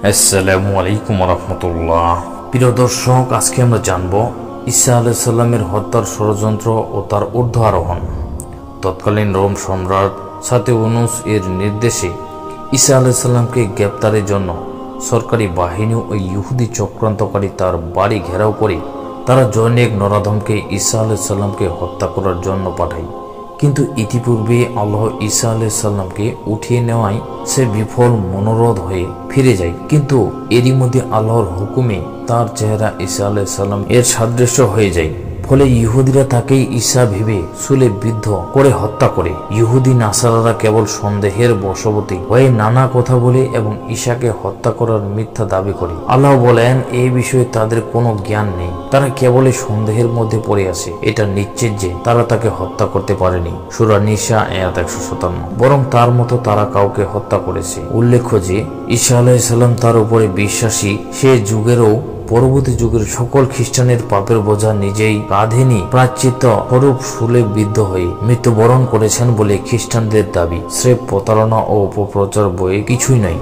আসসালামু আলাইকুম রহমতুল্লাহ। প্রিয় দর্শক, আজকে আমরা জানব ঈসা আলাইহিস সালামের হত্যার ষড়যন্ত্র ও তার ঊর্ধ্ব আরোহণ। তৎকালীন রোম সম্রাট সাতেউনুস এর নির্দেশে ঈসা আলাইহিস সালামকে গ্রেপ্তারের জন্য সরকারি বাহিনী ও ইহুদি চক্রান্তকারী তার বাড়ি ঘেরাও করে তারা জনৈক নরাধমকে ঈসা আলাইহিস সালামকে হত্যা করার জন্য পাঠায়। কিন্তু ইতিপূর্বে আল্লাহ ঈসা আলাইহিস সালামকে উঠিয়ে নেওয়ায় সে বিফল মনোরথ হয়ে ফিরে যায়। কিন্তু এরই মধ্যে আল্লাহর হুকুমে তার চেহারা ঈসা আলাইহিস সালাম এর সাদৃশ্য হয়ে যায়। ফলে ইহুদিরা তাকে ঈসা ভেবে শুলে বিদ্ধ করে হত্যা করে। ইহুদি নাসারারা কেবল সন্দেহের বশবর্তী হয়ে নানা কথা বলে এবং ঈসাকে হত্যা করার মিথ্যা দাবি করে। আল্লাহ বলেন, এই বিষয়ে তাদের কোনো জ্ঞান নেই, তারা কেবলই সন্দেহের মধ্যে পড়ে আছে। এটা নিশ্চিত যে তারা তাকে হত্যা করতে পারেনি। সূরা নিসা আয়াত 157। বরং তার মতো তারা কাউকে হত্যা করেছে। উল্লেখ্য যে ঈসা আলাইহিস সালাম তার উপরে বিশ্বাসী, সে যুগেরও পরবর্তী যুগের সকল খ্রিস্টানের পাপের বোঝা নিজেই কাঁধে নিয়ে প্রায়শ্চিত্ত স্বরূপ শুলে বিদ্ধ হয়ে মৃত্যুবরণ করেছেন বলে খ্রিস্টানদের দাবি। স্রেফ প্রতারণা ও অপপ্রচার বয়ে কিছুই নয়।